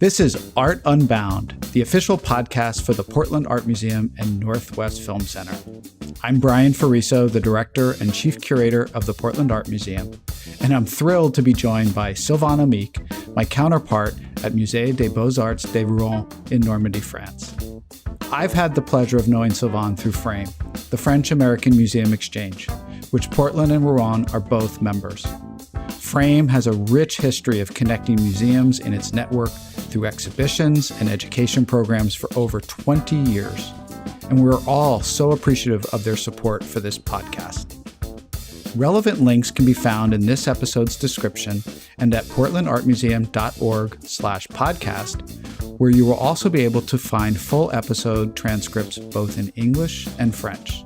This is Art Unbound, the official podcast for the Portland Art Museum and Northwest Film Center. I'm Brian Ferriso, the director and chief curator of the Portland Art Museum, and I'm thrilled to be joined by Sylvain Amic, my counterpart at Musée des Beaux-Arts de Rouen in Normandy, France. I've had the pleasure of knowing Sylvain through Frame, the French-American Museum Exchange, which Portland and Rouen are both members. Frame has a rich history of connecting museums in its network through exhibitions and education programs for over 20 years. And we're all so appreciative of their support for this podcast. Relevant links can be found in this episode's description and at portlandartmuseum.org/podcast, where you will also be able to find full episode transcripts both in English and French.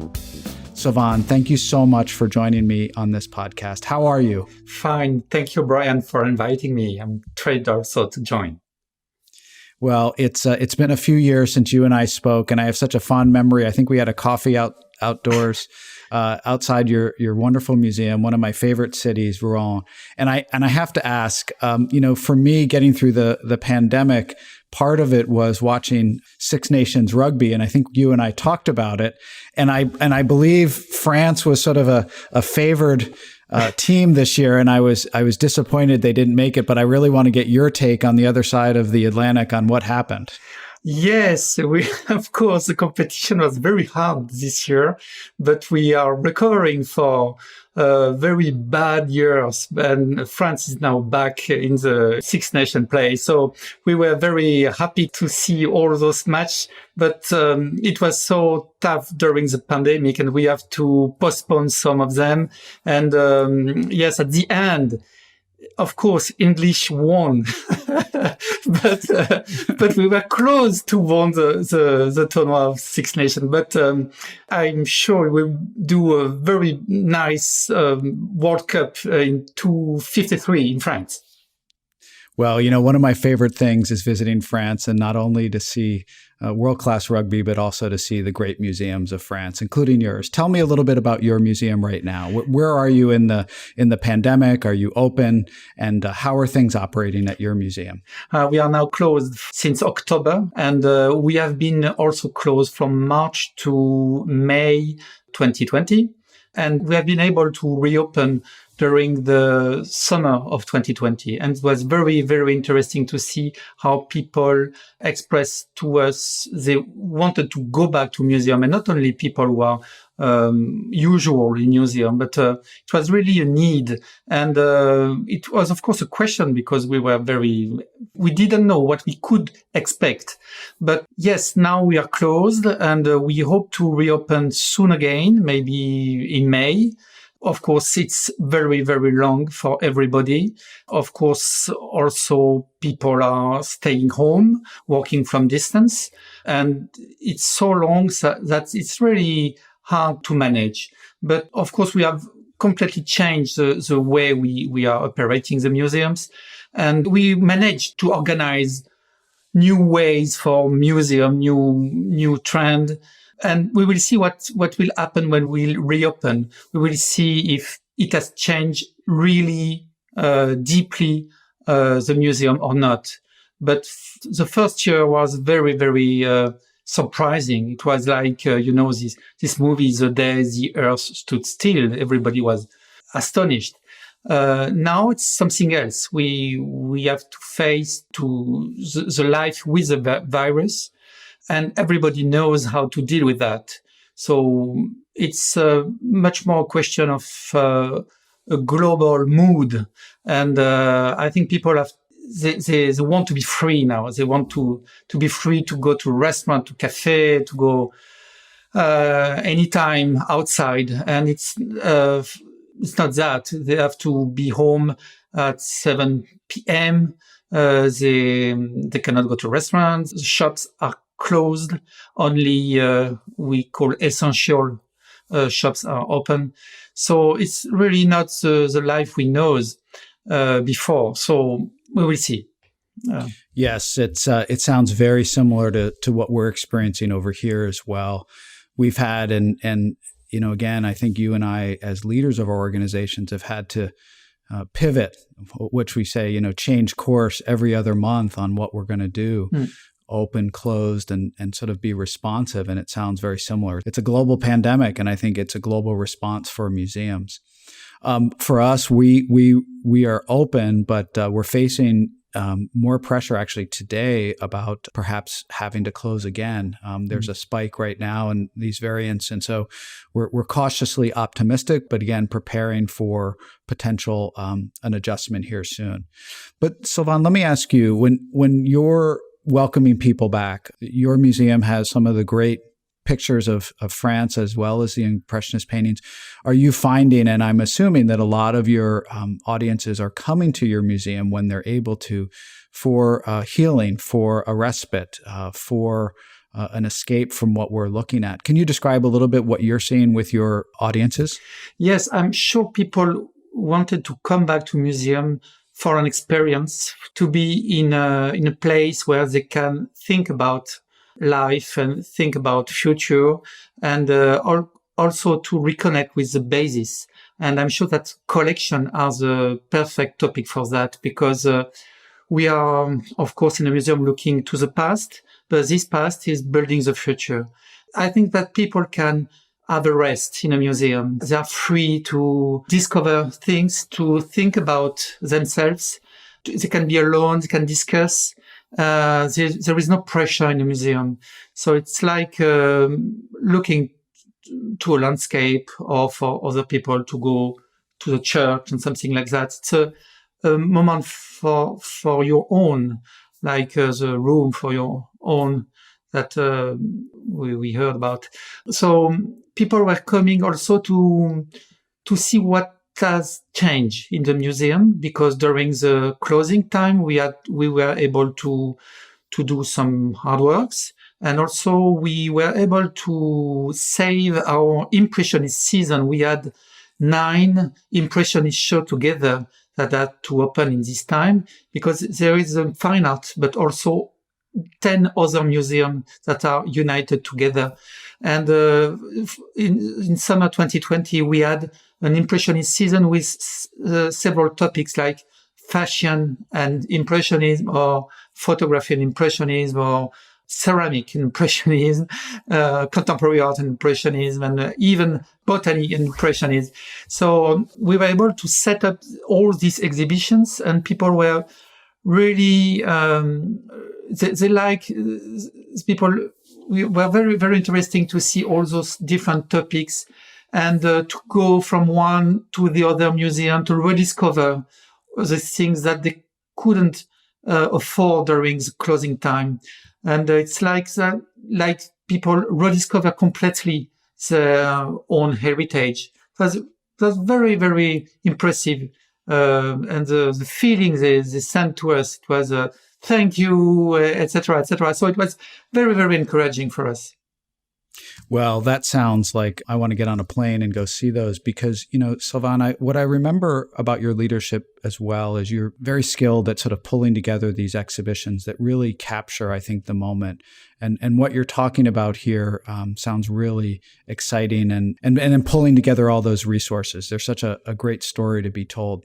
Sylvain, thank you so much for joining me on this podcast. How are you? Fine. Thank you, Brian, for inviting me. I'm thrilled also to join. Well, it's been a few years since you and I spoke, and I have such a fond memory. I think we had a coffee outdoors outside your wonderful museum, one of my favorite cities, Rouen. And I have to ask, for me, getting through the pandemic, part of it was watching Six Nations rugby, and I think you and I talked about it. And I believe France was sort of a favored team this year, and I was disappointed they didn't make it. But I really want to get your take on the other side of the Atlantic on what happened. Yes, of course, the competition was very hard this year, but we are recovering for very bad years, and France is now back in the Six Nations play. So we were very happy to see all those matches, but it was so tough during the pandemic, and we have to postpone some of them. And yes, at the end, of course, English won, but we were close to win the tournament of Six Nations. But I'm sure we'll do a very nice World Cup in 2053 in France. Well, one of my favorite things is visiting France, and not only to see world-class rugby, but also to see the great museums of France, including yours. Tell me a little bit about your museum right now. Where are you in the pandemic? Are you open? And how are things operating at your museum? We are now closed since October, and we have been also closed from March to May 2020. And we have been able to reopen during the summer of 2020. And it was very, very interesting to see how people expressed to us they wanted to go back to museum, and not only people who are usual in museum, but it was really a need. And it was, of course, a question because we didn't know what we could expect. But yes, now we are closed, and we hope to reopen soon again, maybe in May. Of course, it's very, very long for everybody. Of course, also people are staying home, working from distance. And it's so long that it's really hard to manage. But of course, we have completely changed the way we are operating the museums. And we managed to organize new ways for museum, new trend. And we will see what will happen when we reopen. We will see if it has changed really deeply the museum or not. But the first year was very, very surprising. It was like, this movie, The Day the Earth Stood Still. Everybody was astonished. Now it's something else. We have to face the life with the virus. And everybody knows how to deal with that. So it's much more a question of a global mood. And I think people they want to be free now. They want to be free to go to a restaurant, to cafe, to go anytime outside. And it's not that. They have to be home at 7 p.m. They cannot go to restaurants. The shops are closed. Only we call essential shops are open. So it's really not the life we know before. So we will see. Yes, it sounds very similar to what we're experiencing over here as well. We've had, and again, I think you and I, as leaders of our organizations, have had to pivot, which we say, change course every other month on what we're going to do. Open, closed, and sort of be responsive. And it sounds very similar. It's a global pandemic, and I think it's a global response for museums. For us, we are open, but we're facing more pressure actually today about perhaps having to close again. There's a spike right now in these variants. And so we're cautiously optimistic, but again, preparing for potential an adjustment here soon. But Sylvain, let me ask you, when you're welcoming people back, your museum has some of the great pictures of France as well as the Impressionist paintings. Are you finding, and I'm assuming that a lot of your audiences are coming to your museum when they're able to, for healing, for a respite, for an escape from what we're looking at. Can you describe a little bit what you're seeing with your audiences? Yes, I'm sure people wanted to come back to museum for an experience, to be in a place where they can think about life and think about future, and also to reconnect with the basis. And I'm sure that collection are the perfect topic for that, because we are, of course, in a museum looking to the past, but this past is building the future. I think that people can have a rest in a museum. They are free to discover things, to think about themselves. They can be alone, they can discuss. There is no pressure in a museum. So it's like looking to a landscape, or for other people to go to the church and something like that. It's a moment for your own, like the room for your own that we heard about. So people were coming also to see what has changed in the museum, because during the closing time we were able to do some hard works, and also we were able to save our Impressionist season. We had 9 Impressionist shows together that had to open in this time, because there is a fine art, but also 10 other museums that are united together. And in summer 2020, we had an Impressionist season with several topics like fashion and Impressionism, or photography and Impressionism, or ceramic and Impressionism, contemporary art and Impressionism, and even botany and Impressionism. So we were able to set up all these exhibitions, and people were really, they like, people, we were very, very interesting to see all those different topics, and to go from one to the other museum to rediscover the things that they couldn't afford during the closing time. And it's like that, like people rediscover completely their own heritage. It was very, very impressive. And the feeling they sent to us, it was thank you, etc., etc. So it was very, very encouraging for us. Well, that sounds like I want to get on a plane and go see those, because, Sylvain, what I remember about your leadership as well is you're very skilled at sort of pulling together these exhibitions that really capture, I think, the moment. And what you're talking about here sounds really exciting, and pulling together all those resources. There's such a great story to be told.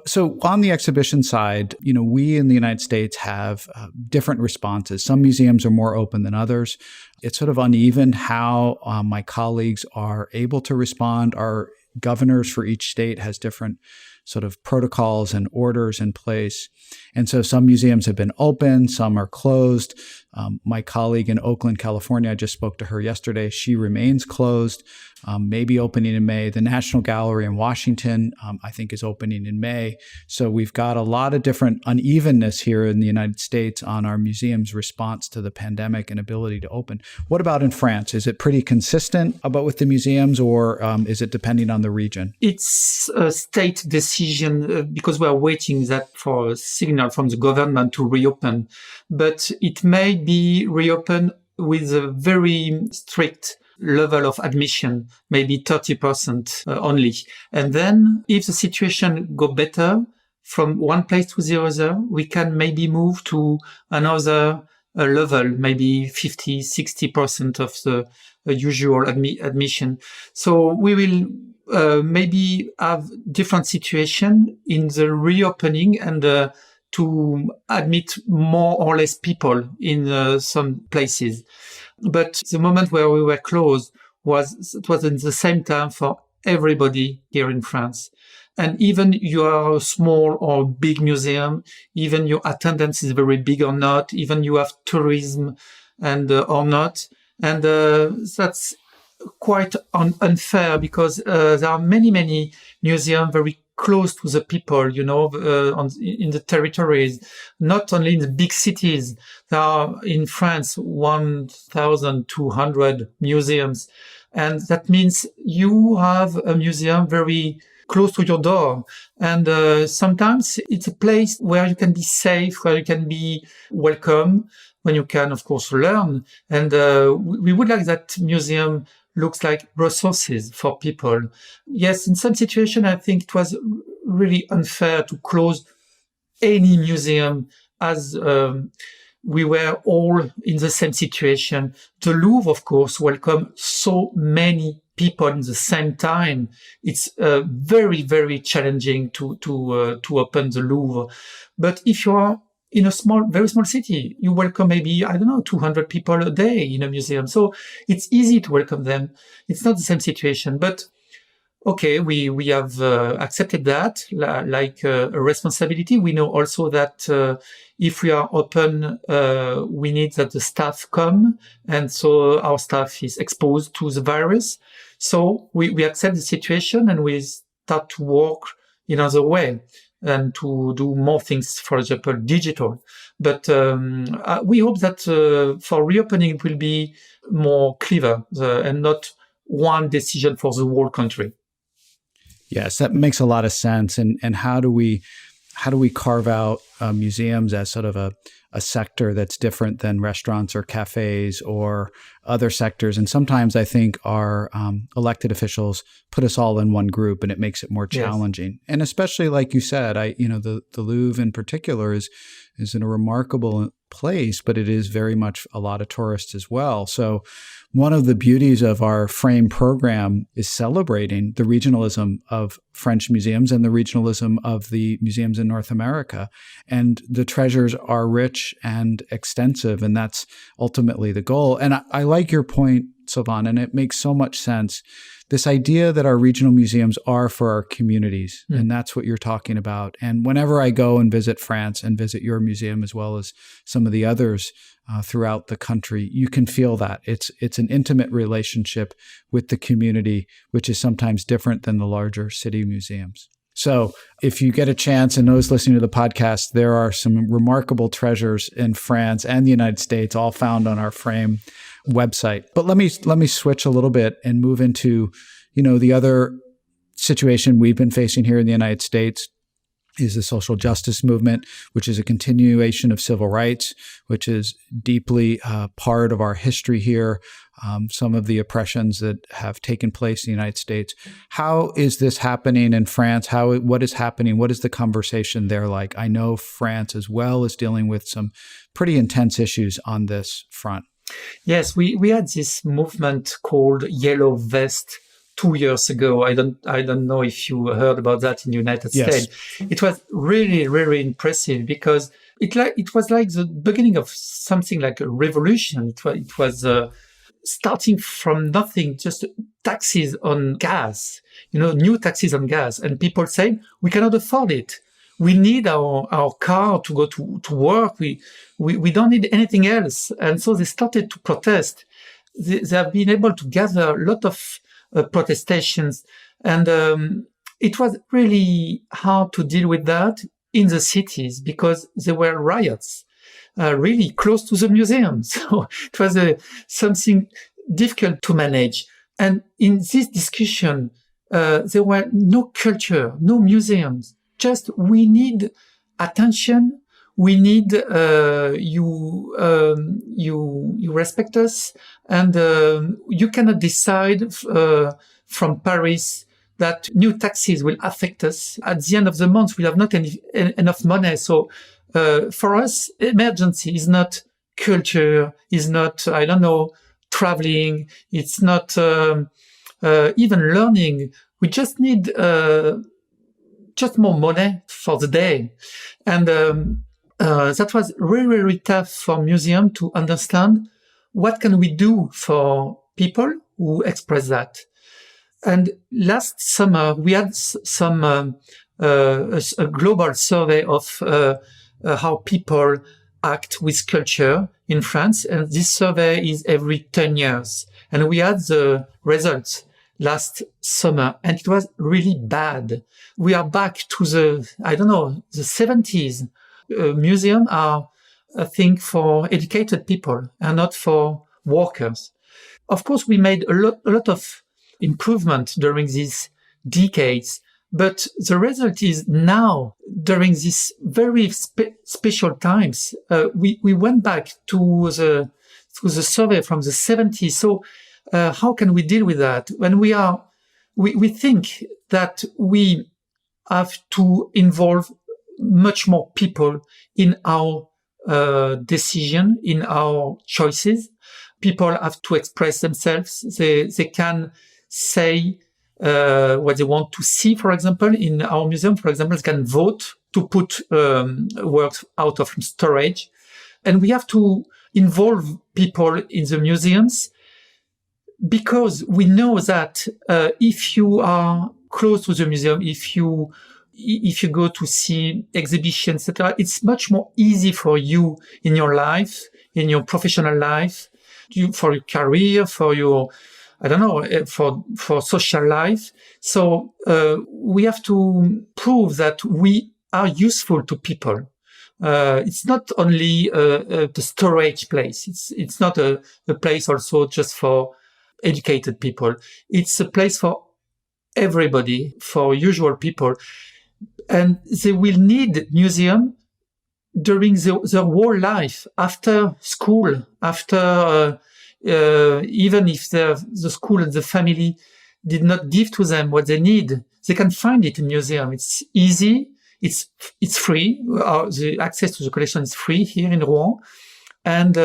So on the exhibition side, we in the United States have different responses. Some museums are more open than others. It's sort of uneven how my colleagues are able to respond. Our governors for each state has different sort of protocols and orders in place. And so some museums have been open, some are closed. My colleague in Oakland, California, I just spoke to her yesterday. She remains closed, maybe opening in May. The National Gallery in Washington, I think, is opening in May. So we've got a lot of different unevenness here in the United States on our museum's response to the pandemic and ability to open. What about in France? Is it pretty consistent about with the museums, or is it depending on the region? It's a state decision, because we are waiting for a signal from the government to reopen. But it may be reopened with a very strict level of admission, maybe 30% only. And then if the situation go better from one place to the other, we can maybe move to another level, maybe 50, 60% of the usual admission. So we will maybe have different situation in the reopening and to admit more or less people in some places. But the moment where we were closed was in the same time for everybody here in France. And even you are a small or big museum, even your attendance is very big or not, even you have tourism and or not. And that's quite unfair because there are many museums very close to the people, in the territories, not only in the big cities. There are in France 1,200 museums. And that means you have a museum very close to your door. And sometimes it's a place where you can be safe, where you can be welcome, when you can, of course, learn. And we would like that museum looks like resources for people. Yes, in some situation, I think it was really unfair to close any museum as we were all in the same situation. The Louvre, of course, welcomed so many people in the same time. It's very, very challenging to open the Louvre. But if you are in a very small city, you welcome maybe, 200 people a day in a museum. So it's easy to welcome them. It's not the same situation, but okay, we have accepted that like a responsibility. We know also that if we are open, we need that the staff come, and so our staff is exposed to the virus. So we accept the situation and we start to work in another way and to do more things, for example, digital. But we hope that for reopening it will be more clever and not one decision for the whole country. Yes, that makes a lot of sense. And how do we carve out museums as sort of a sector that's different than restaurants or cafes or other sectors? And sometimes I think our elected officials put us all in one group, and it makes it more challenging. Yes. And especially, like you said, the Louvre in particular is in a remarkable place, but it is very much a lot of tourists as well. So one of the beauties of our FRAME program is celebrating the regionalism of French museums and the regionalism of the museums in North America. And the treasures are rich and extensive, and that's ultimately the goal. And I like your point, Sylvain, and it makes so much sense. This idea that our regional museums are for our communities, and that's what you're talking about. And whenever I go and visit France and visit your museum as well as some of the others throughout the country, you can feel that. It's an intimate relationship with the community, which is sometimes different than the larger city museums. So if you get a chance, and those listening to the podcast, there are some remarkable treasures in France and the United States, all found on our FRAME website. But let me switch a little bit and move into, the other situation we've been facing here in the United States is the social justice movement, which is a continuation of civil rights, which is deeply part of our history here. Some of the oppressions that have taken place in the United States. How is this happening in France? What is happening? What is the conversation there like? I know France as well is dealing with some pretty intense issues on this front. Yes, we had this movement called Yellow Vest 2 years ago. I don't know if you heard about that in the United States. It was really, really impressive because it was like the beginning of something like a revolution. It was starting from nothing, just taxes on gas, new taxes on gas, and people say we cannot afford it. We need our car to go to work. We don't need anything else. And so they started to protest. They have been able to gather a lot of protestations. And it was really hard to deal with that in the cities because there were riots really close to the museum. So it was something difficult to manage. And in this discussion, there were no culture, no museums. Just we need attention. We need you respect us, and you cannot decide from Paris that new taxes will affect us. At the end of the month, we have not enough money. So for us, emergency is not culture, is not traveling. It's not even learning. We just need just more money for the day. And that was really, really tough for museum to understand what can we do for people who express that. And last summer, we had a global survey of how people act with culture in France. And this survey is every 10 years. And we had the results last summer, and it was really bad. We are back to the 70s. Museums are a thing for educated people and not for workers. Of course, we made a lot of improvement during these decades, but the result is now, during these very special times, we went back to the survey from the 70s. So how can we deal with that? When we think that we have to involve much more people in our decision, in our choices. People have to express themselves. They can say what they want to see, for example. In our museum, for example, they can vote to put works out of storage. And we have to involve people in the museums because we know that if you are close to the museum, if you go to see exhibitions, etc., it's much more easy for you in your life, in your professional life, for your career, for your, for social life. So we have to prove that we are useful to people. It's not only the storage place. It's not a place also just for educated people. It's a place for everybody, for usual people. And they will need museum during their whole life, after school, after even if the school and the family did not give to them what they need, they can find it in museum. It's easy, it's free. The access to the collection is free here in Rouen, and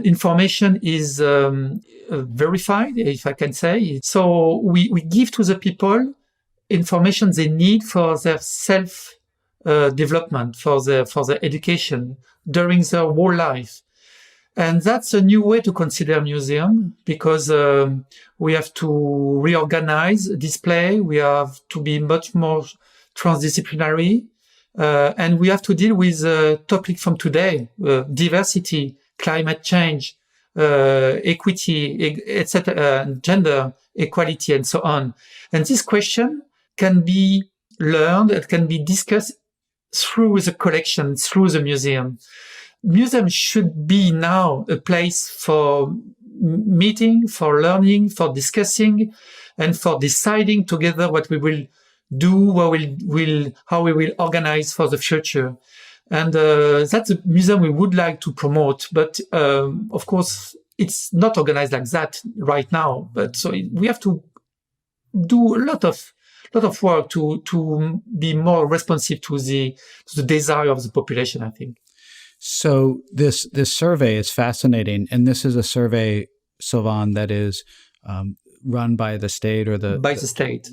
information is verified, if I can say. So we give to the people information they need for their self development, for their education during their whole life. And that's a new way to consider museum, because we have to reorganize display. We have to be much more transdisciplinary, and we have to deal with topic from today: diversity, climate change, equity, etc., gender equality, and so on. And this question can be learned, it can be discussed through the collection, through the museum. Museum should be now a place for meeting, for learning, for discussing, and for deciding together what we will do, how we will organize for the future. And that's a museum we would like to promote. But of course, it's not organized like that right now. But so we have to do a lot of work to be more responsive to the desire of the population, I think. So this survey is fascinating, and this is a survey, Sylvain, that is run by the state or by the state.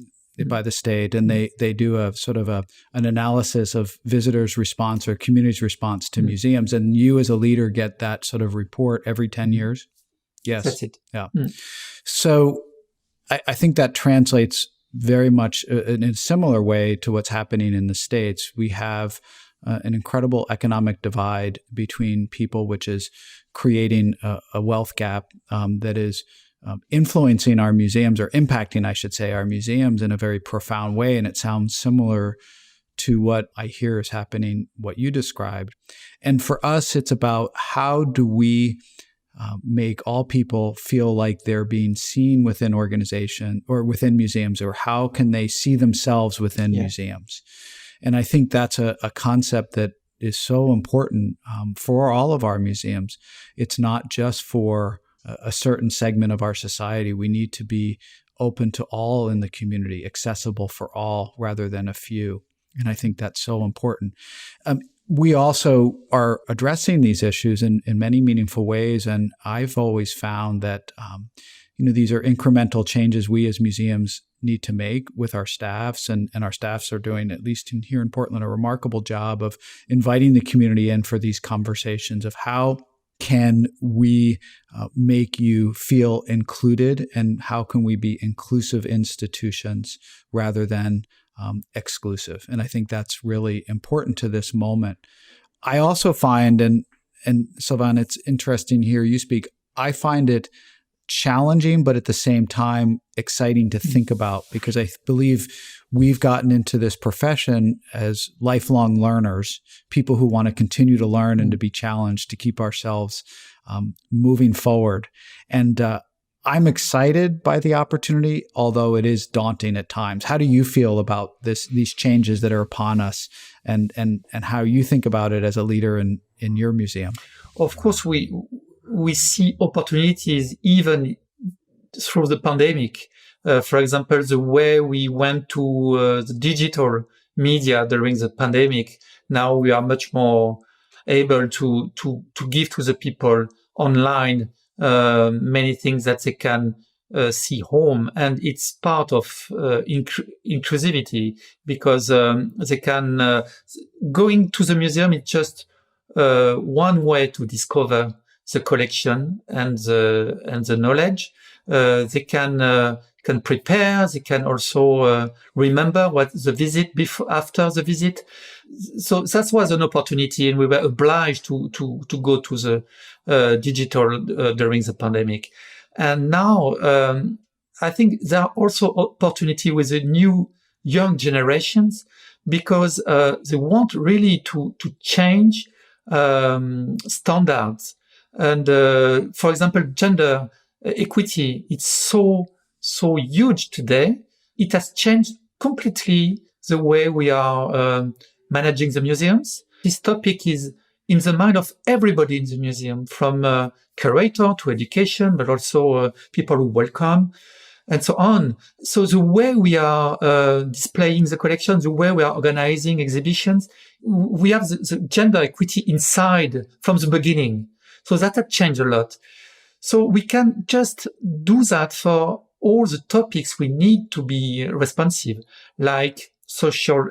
By the state, and they do a sort of an analysis of visitors' response or community's response to museums, and you as a leader get that sort of report every 10 years. Yes, that's it. Yeah. So I think that translates very much in a similar way to what's happening in the States. We have an incredible economic divide between people, which is creating a wealth gap that is influencing our museums, or impacting, I should say, our museums in a very profound way. And it sounds similar to what I hear is happening, what you described. And for us, it's about how do we make all people feel like they're being seen within organization or within museums, or how can they see themselves within museums? And I think that's a concept that is so important for all of our museums. It's not just for a certain segment of our society. We need to be open to all in the community, accessible for all rather than a few. And I think that's so important. We also are addressing these issues in many meaningful ways. And I've always found that, these are incremental changes we as museums need to make with our staffs. And our staffs are doing, at least here in Portland, a remarkable job of inviting the community in for these conversations of how can we make you feel included, and how can we be inclusive institutions rather than exclusive. And I think that's really important to this moment. I also find, and Sylvain, it's interesting to hear you speak, I find it challenging, but at the same time exciting to think about, because I believe we've gotten into this profession as lifelong learners, people who want to continue to learn and to be challenged to keep ourselves moving forward. And I'm excited by the opportunity, although it is daunting at times. How do you feel about these changes that are upon us, and how you think about it as a leader in your museum? Of course, we see opportunities even through the pandemic. For example, the way we went to the digital media during the pandemic, now we are much more able to give to the people online many things that they can see home. And it's part of inclusivity, because they can going to the museum is just one way to discover the collection and the knowledge. They can prepare. They can also remember what the visit after the visit. So that was an opportunity, and we were obliged to go to the digital during the pandemic. And now I think there are also opportunity with the new young generations, because they want really to change standards. And for example, gender equity, it's so huge today. It has changed completely the way we are managing the museums. This topic is in the mind of everybody in the museum, from curator to education, but also people who welcome, and so on. So the way we are displaying the collection, the way we are organizing exhibitions, we have the gender equity inside from the beginning. So that has changed a lot. So we can just do that for all the topics we need to be responsive, like social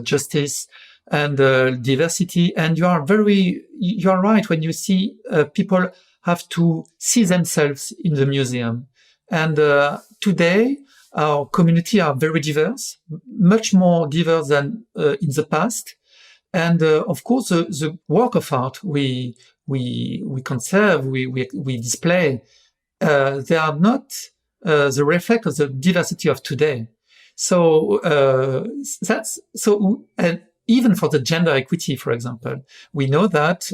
justice and diversity. And you are right when you see people have to see themselves in the museum. And today, our community are very diverse, much more diverse than in the past. And of course, the work of art we conserve, we display, they are not the reflect of the diversity of today. So that's so. And even for the gender equity, for example, we know that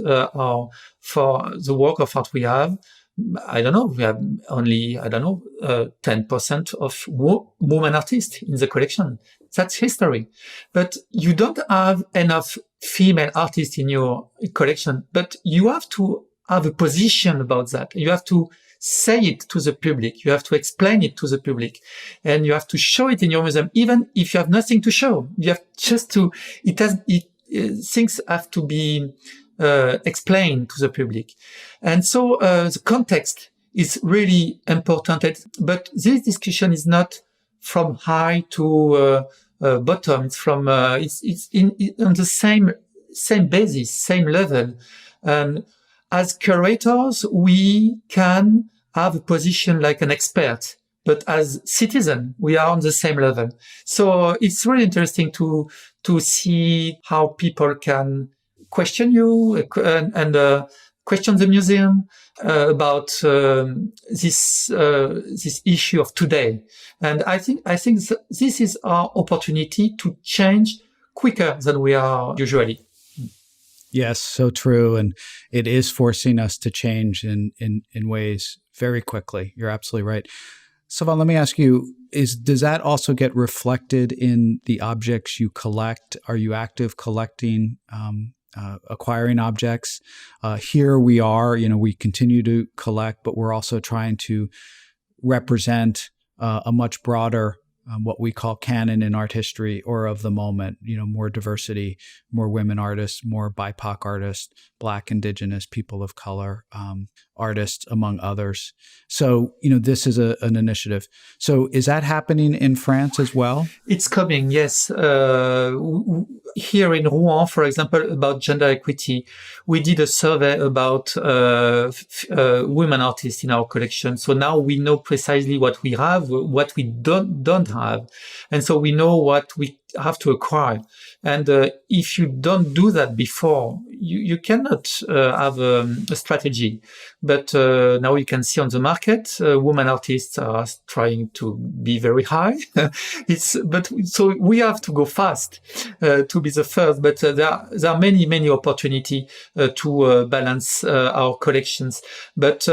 for the work of art we have, we have only 10% of women artists in the collection. That's history. But you don't have enough female artists in your collection, but you have to have a position about that. You have to say it to the public. You have to explain it to the public, and you have to show it in your museum, even if you have nothing to show. You have just to, things have to be explained to the public. And so the context is really important. But this discussion is not from high to bottom. It's from it's on the same basis, same level. And as curators, we can have a position like an expert, but as citizen, we are on the same level. So it's really interesting to see how people can question you and question the museum about this issue of today. And I think this is our opportunity to change quicker than we are usually. Yes, so true. And it is forcing us to change in ways very quickly. You're absolutely right. Sylvain, let me ask you, does that also get reflected in the objects you collect? Are you active collecting, acquiring objects? Here we are, we continue to collect, but we're also trying to represent a much broader what we call canon in art history or of the moment, more diversity, more women artists, more BIPOC artists, Black, Indigenous, people of color, artists, among others. So, this is an initiative. So is that happening in France as well? It's coming, yes. Here in Rouen, for example, about gender equity, we did a survey about women artists in our collection. So now we know precisely what we have, what we don't have. And so we know what we have to acquire. And if you don't do that before, you cannot have a strategy. But now you can see on the market, women artists are trying to be very high. So we have to go fast to be the first. But there are many opportunities to balance our collections. But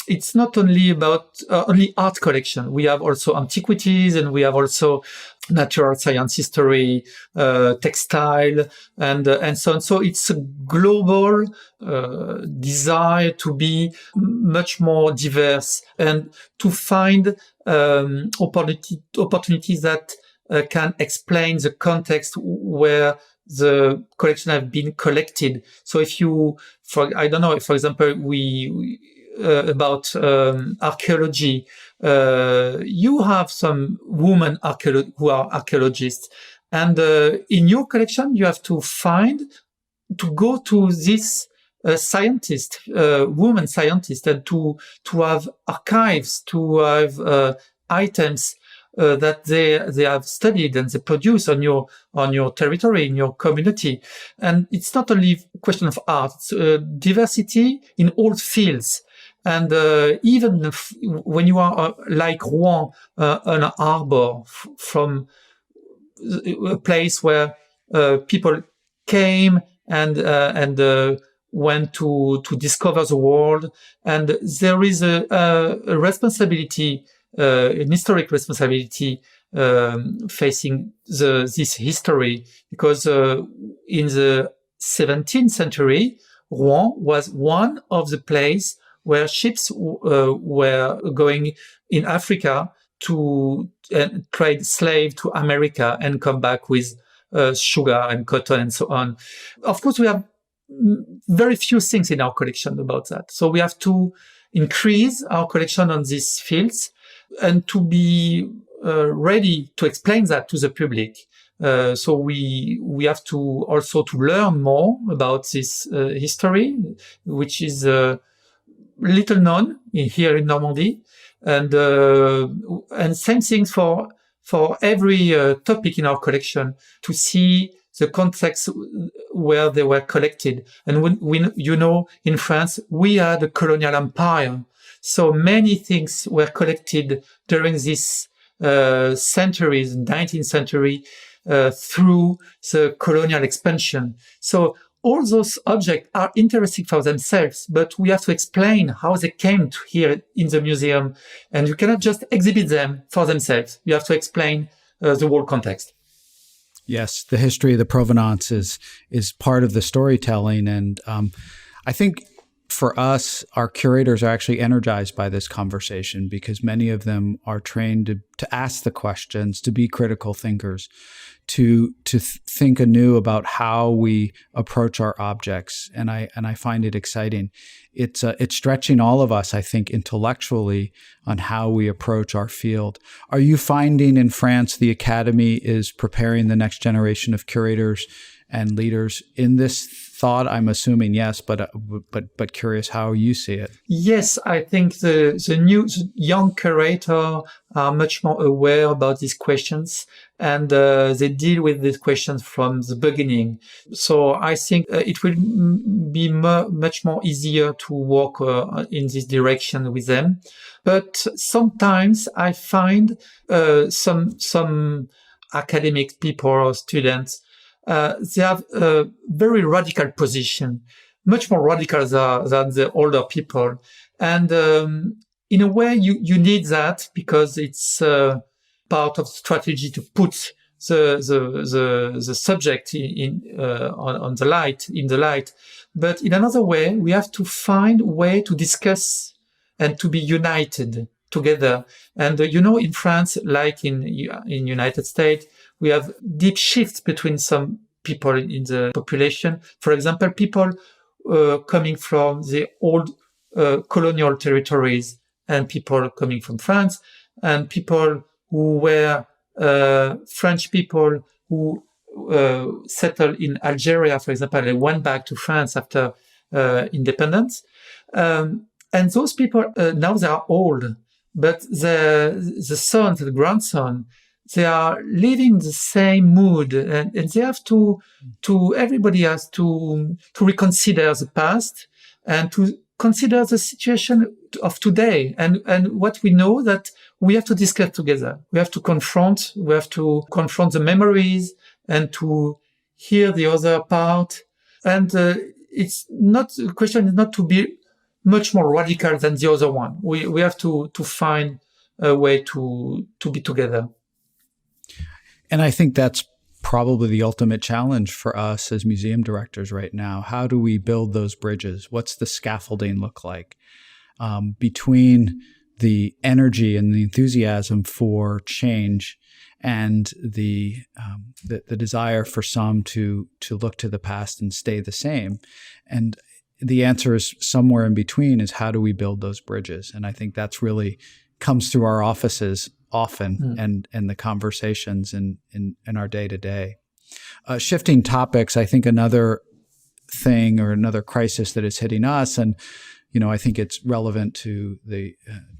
it's not only about only art collection. We have also antiquities, and we have also natural science history, textile, and so on. So it's a global desire to be much more diverse and to find opportunities that can explain the context where the collection have been collected. So if you, for example, we about archaeology, you have some women who are archaeologists, and in your collection you have to go to this scientist, woman scientist, and to have archives, to have items that they have studied and they produce on your territory, in your community. And it's not only a question of art, it's diversity in all fields. And even when you are like Rouen, an harbor from a place where people came and went to discover the world, and there is a responsibility, an historic responsibility facing this history, because in the 17th century, Rouen was one of the places where ships were going in Africa to trade slaves to America and come back with sugar and cotton and so on. Of course, we have very few things in our collection about that. So we have to increase our collection on these fields and to be ready to explain that to the public. So we have to also to learn more about this history, which is little known here in Normandy, and same thing for every topic in our collection, to see the context where they were collected. And when in France we had a colonial empire, so many things were collected during this centuries, 19th century, through the colonial expansion. So all those objects are interesting for themselves, but we have to explain how they came to here in the museum. And you cannot just exhibit them for themselves. You have to explain the whole context. Yes, the history, the provenance is part of the storytelling. And I think for us, our curators are actually energized by this conversation, because many of them are trained to ask the questions, to be critical thinkers, to think anew about how we approach our objects. And I find it exciting. It's stretching all of us, I think, intellectually on how we approach our field. Are you finding in France the Academy is preparing the next generation of curators and leaders in this thought? I'm assuming yes, but curious how you see it. Yes, I think the young curators are much more aware about these questions, and they deal with these questions from the beginning. So I think it will be much more easier to work in this direction with them. But sometimes I find some academic people or students, they have a very radical position, much more radical than the older people. And in a way, you need that, because it's part of the strategy to put the subject in the light. But in another way, we have to find a way to discuss and to be united. together. And in France, like in United States, we have deep shifts between some people in the population. For example, people coming from the old colonial territories, and people coming from France, and people who were French people who settled in Algeria, for example, they went back to France after independence. And those people, now they are old, but the sons, the grandson, they are living the same mood, and they have to everybody has to reconsider the past and to consider the situation of today. And what we know that we have to discuss together. We have to confront the memories and to hear the other part. And the question is not to be much more radical than the other one. We have to find a way to be together. And I think that's probably the ultimate challenge for us as museum directors right now. How do we build those bridges? What's the scaffolding look like between the energy and the enthusiasm for change and the desire for some to look to the past and stay the same? And the answer is somewhere in between, is how do we build those bridges? And I think that's really comes through our offices often and the conversations in our day-to-day. Shifting topics, I think another thing or another crisis that is hitting us, and I think it's relevant to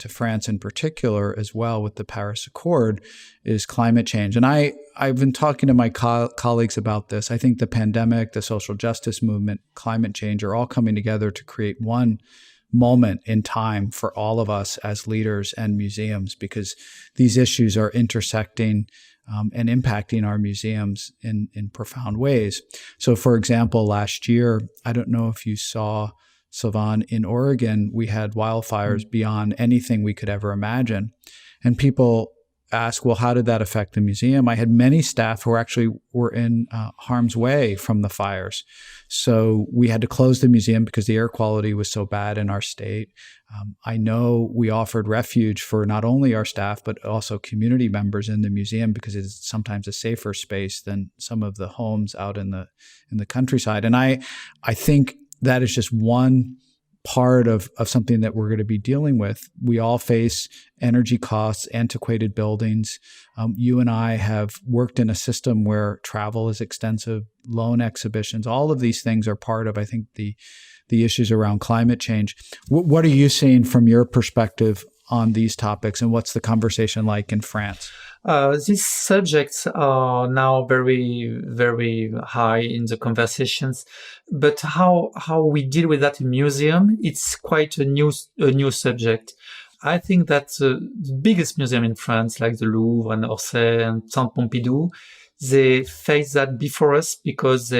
France in particular as well with the Paris Accord, is climate change. And I've been talking to my colleagues about this. I think the pandemic, the social justice movement, climate change are all coming together to create one moment in time for all of us as leaders and museums, because these issues are intersecting and impacting our museums in profound ways. So, for example, last year, I don't know if you saw, Sylvain, in Oregon, we had wildfires beyond anything we could ever imagine. And people ask, well, how did that affect the museum? I had many staff who actually were in harm's way from the fires. So we had to close the museum because the air quality was so bad in our state. I know we offered refuge for not only our staff, but also community members in the museum, because it's sometimes a safer space than some of the homes out in the countryside. And I think that is just one part of something that we're going to be dealing with. We all face energy costs, antiquated buildings. You and I have worked in a system where travel is extensive, loan exhibitions. All of these things are part of, I think, the issues around climate change. What are you seeing from your perspective on these topics, and what's the conversation like in France? These subjects are now very, very high in the conversations, but how we deal with that in museum, it's quite a new subject. I think that the biggest museum in France, like the Louvre and Orsay and Centre Pompidou, they face that before us because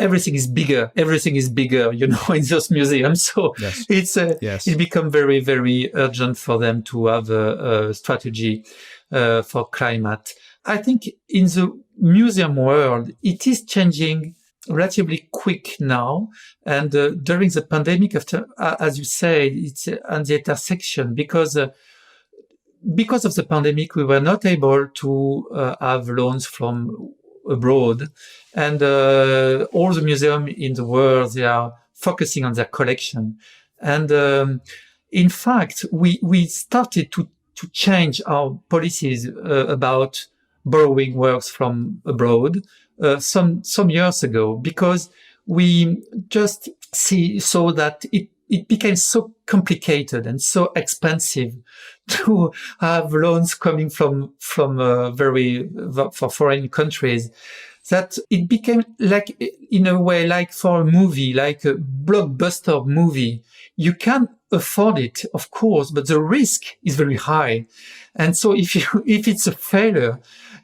everything is bigger. Everything is bigger, in those museums. So yes. It become very, very urgent for them to have a strategy for climate. I think in the museum world, it is changing relatively quick now. And during the pandemic, after, as you said, it's on the intersection because of the pandemic, we were not able to have loans from abroad, and all the museums in the world, they are focusing on their collection. And in fact, we started to change our policies about borrowing works from abroad some years ago, because we just saw that it became so complicated and so expensive to have loans coming from for foreign countries, that it became like, in a way, like for a movie, like a blockbuster movie. You can afford it, of course, but the risk is very high. And so if it's a failure,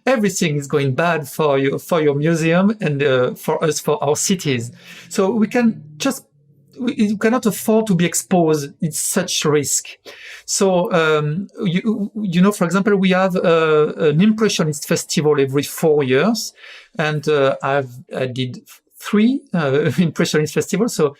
everything is going bad for your museum and for us, for our cities. So we cannot afford to be exposed in such risk. So, for example, we have an Impressionist festival every 4 years, and I did 3 Impressionist festivals. So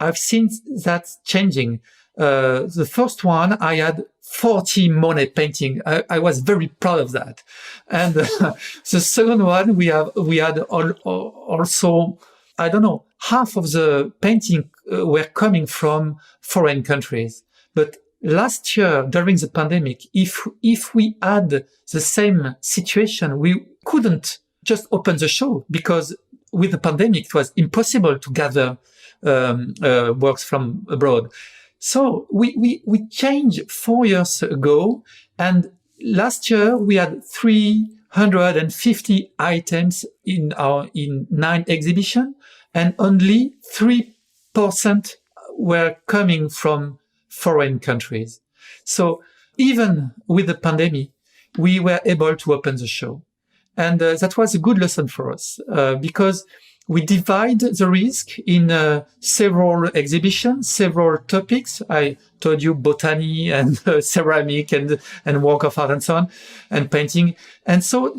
I've seen that changing. The first one, I had 40 Monet painting. I was very proud of that. And the second one, we had also, I don't know, half of the painting were coming from foreign countries. But last year, during the pandemic, if we had the same situation, we couldn't just open the show, because with the pandemic, it was impossible to gather works from abroad. So we changed 4 years ago, and last year we had 350 items in 9 exhibitions, and only 3% were coming from foreign countries. So even with the pandemic, we were able to open the show. And that was a good lesson for us, because we divide the risk in several exhibitions, several topics. I told you botany and ceramic and work of art and so on, and painting. And so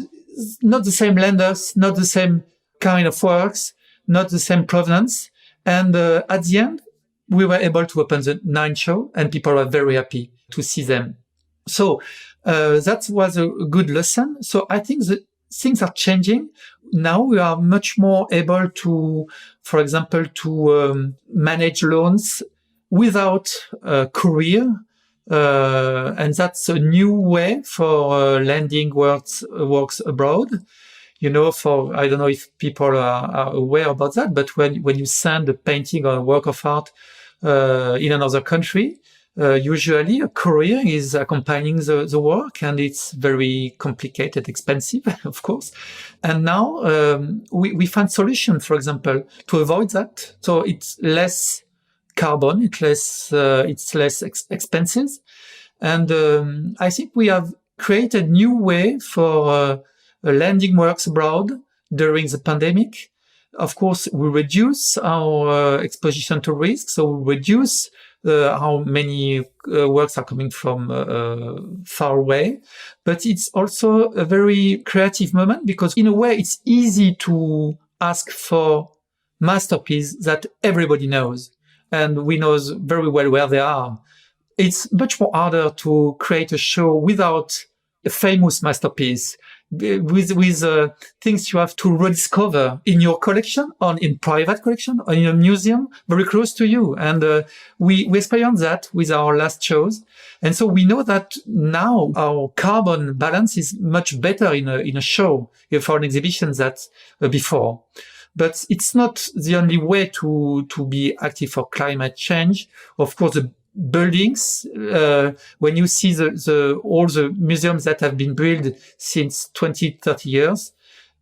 not the same lenders, not the same kind of works, not the same provenance. And at the end, we were able to open the 9 show, and people were very happy to see them. So that was a good lesson. So I think that things are changing. Now we are much more able to, for example, to manage loans without courier. And that's a new way for lending works abroad. You know, I don't know if people are aware about that, but when you send a painting or a work of art in another country, usually a courier is accompanying the work, and it's very complicated, expensive, of course. And now we find solution, for example, to avoid that. So it's less carbon, it's less expensive. And I think we have created new way for lending works abroad during the pandemic. Of course, we reduce our exposition to risk, so we reduce how many works are coming from far away. But it's also a very creative moment, because in a way it's easy to ask for masterpieces that everybody knows, and we know very well where they are. It's much more harder to create a show without a famous masterpiece, with things you have to rediscover in your collection, or in private collection, or in a museum very close to you. And we experienced that with our last shows. And so we know that now our carbon balance is much better in a show for an exhibition than before. But it's not the only way to be active for climate change. Of course, the buildings, when you see all the museums that have been built since 20, 30 years,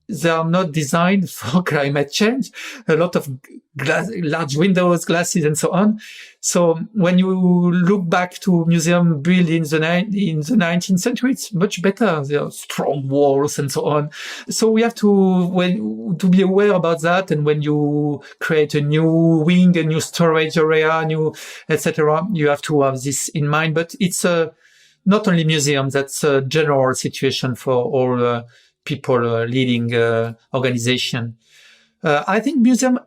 they are not designed for climate change. A lot of large windows, glasses, and so on. So when you look back to museum built in the 19th century, it's much better. There are strong walls and so on. So we have to be aware about that. And when you create a new wing, a new storage area, etc., you have to have this in mind. But it's not only museums. That's a general situation for all people leading organization. I think museums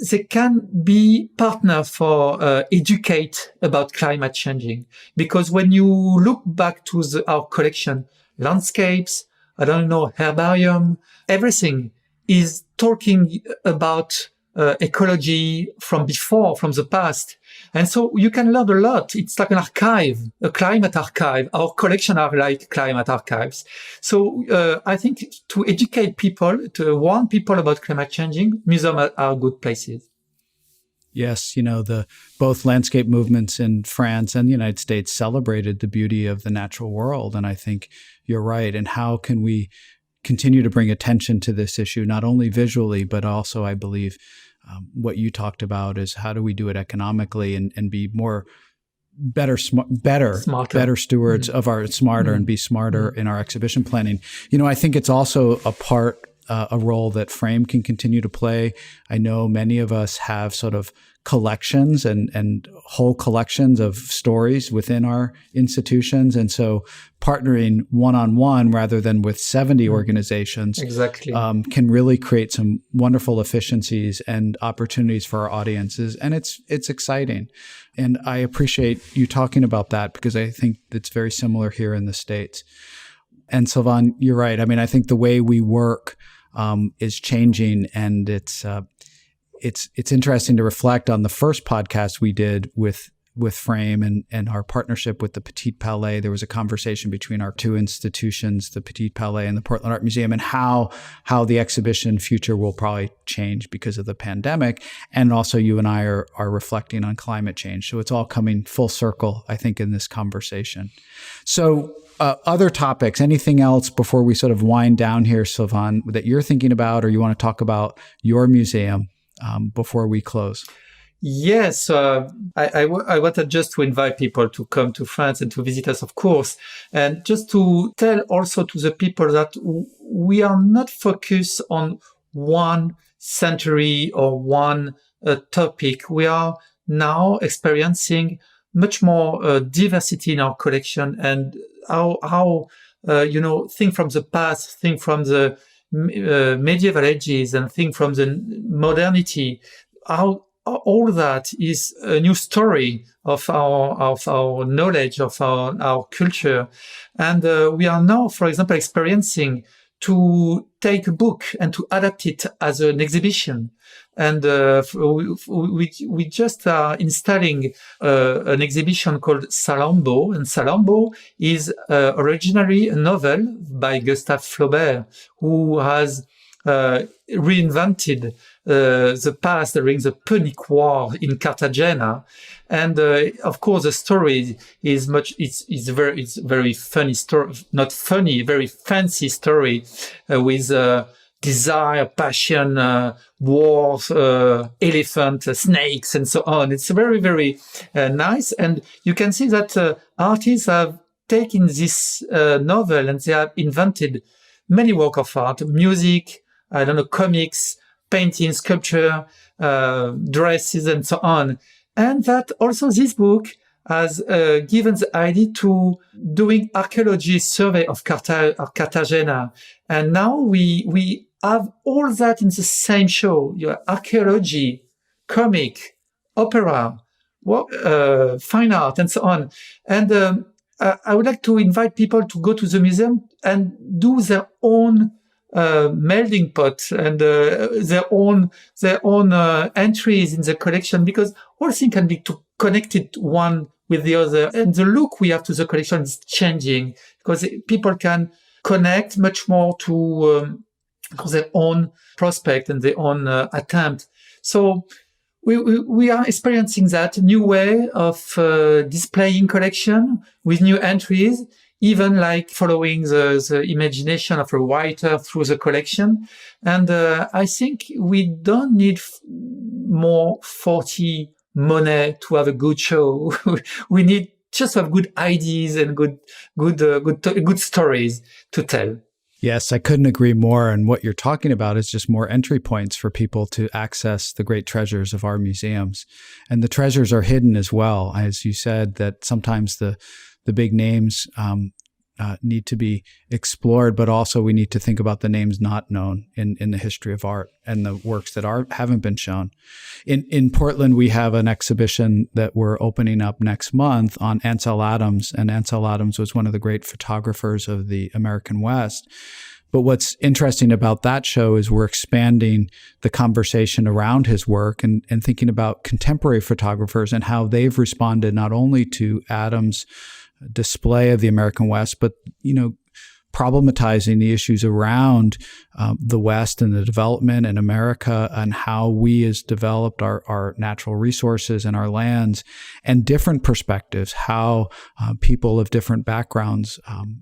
they can be partner for educate about climate changing, because when you look back to our collection, landscapes, I don't know, herbarium, everything is talking about ecology from before, from the past. And so you can learn a lot. It's like an archive, a climate archive. Our collection are like climate archives. So I think to educate people, to warn people about climate changing, museums are good places. Yes, both landscape movements in France and the United States celebrated the beauty of the natural world. And I think you're right. And how can we continue to bring attention to this issue, not only visually, but also, I believe, what you talked about is how do we do it economically and be better stewards of our smarter and be smarter in our exhibition planning. I think it's also a part a role that Frame can continue to play. I know many of us have sort of collections and whole collections of stories within our institutions. And so partnering one-on-one rather than with 70 organizations exactly can really create some wonderful efficiencies and opportunities for our audiences. And it's exciting. And I appreciate you talking about that because I think it's very similar here in the States. And Sylvain, you're right. I mean, I think the way we work is changing, and it's interesting to reflect on the first podcast we did with Frame and our partnership with the Petit Palais. There was a conversation between our two institutions, the Petit Palais and the Portland Art Museum, and how the exhibition future will probably change because of the pandemic. And also you and I are reflecting on climate change. So it's all coming full circle, I think, in this conversation. So other topics, anything else before we sort of wind down here, Sylvain, that you're thinking about or you want to talk about your museum before we close? Yes, I wanted just to invite people to come to France and to visit us, of course, and just to tell also to the people that we are not focused on one century or one topic. We are now experiencing much more diversity in our collection, and how think from the past, think from the medieval ages, and think from the modernity. How all that is a new story of our knowledge, of our culture. And we are now, for example, experiencing to take a book and to adapt it as an exhibition. And we just are installing an exhibition called Salammbô. And Salammbô is originally a novel by Gustave Flaubert, who has reinvented the past during the Punic War in Cartagena. And of course, the story is it's very funny story, not funny, very fancy story with desire, passion, wars, elephant, snakes, and so on. It's very, very nice. And you can see that artists have taken this novel and they have invented many works of art, music, comics, painting, sculpture, dresses, and so on. And that also this book has given the idea to doing archaeology survey of Cartagena. And now we have all that in the same show. You have archaeology, comic, opera, fine art, and so on. And I would like to invite people to go to the museum and do their own melding pot and their own entries in the collection, because all things can be connected one with the other, and the look we have to the collection is changing because people can connect much more to their own prospect and their own attempt. So we are experiencing that new way of displaying collection with new entries, even like following the imagination of a writer through the collection. And I think we don't need more 40 money to have a good show. We need just have good ideas and good stories to tell. Yes, I couldn't agree more. And what you're talking about is just more entry points for people to access the great treasures of our museums. And the treasures are hidden as well. As you said, that sometimes the big names need to be explored, but also we need to think about the names not known in the history of art and the works that haven't been shown. In Portland, we have an exhibition that we're opening up next month on Ansel Adams, and Ansel Adams was one of the great photographers of the American West. But what's interesting about that show is we're expanding the conversation around his work and thinking about contemporary photographers and how they've responded not only to Adams' display of the American West, but, problematizing the issues around the West and the development in America and how we has developed our natural resources and our lands, and different perspectives, how people of different backgrounds,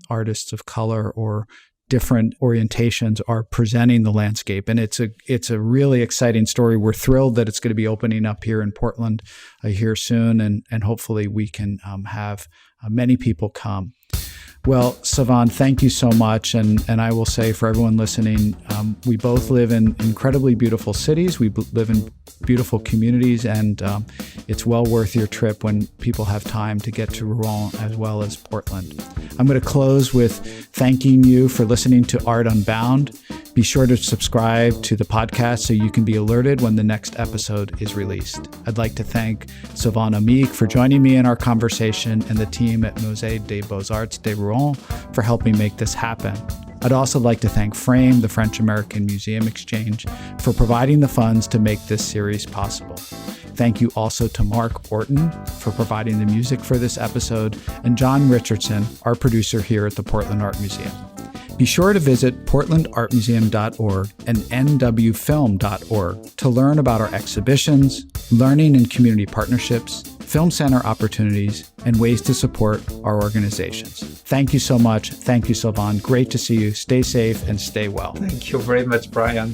artists of color or different orientations are presenting the landscape. And it's a really exciting story. We're thrilled that it's going to be opening up here in Portland here soon. And hopefully we can have many people come. Well, Sylvain, thank you so much. And I will say for everyone listening, we both live in incredibly beautiful cities. We live in beautiful communities, and it's well worth your trip when people have time to get to Rouen as well as Portland. I'm going to close with thanking you for listening to Art Unbound. Be sure to subscribe to the podcast so you can be alerted when the next episode is released. I'd like to thank Sylvain Amic for joining me in our conversation and the team at Musée des Beaux-Arts de Rouen for helping make this happen. I'd also like to thank Frame, the French-American Museum Exchange, for providing the funds to make this series possible. Thank you also to Mark Orton for providing the music for this episode, and John Richardson, our producer here at the Portland Art Museum. Be sure to visit portlandartmuseum.org and nwfilm.org to learn about our exhibitions, learning and community partnerships, film center opportunities, and ways to support our organizations. Thank you so much. Thank you, Sylvain. Great to see you. Stay safe and stay well. Thank you very much, Brian.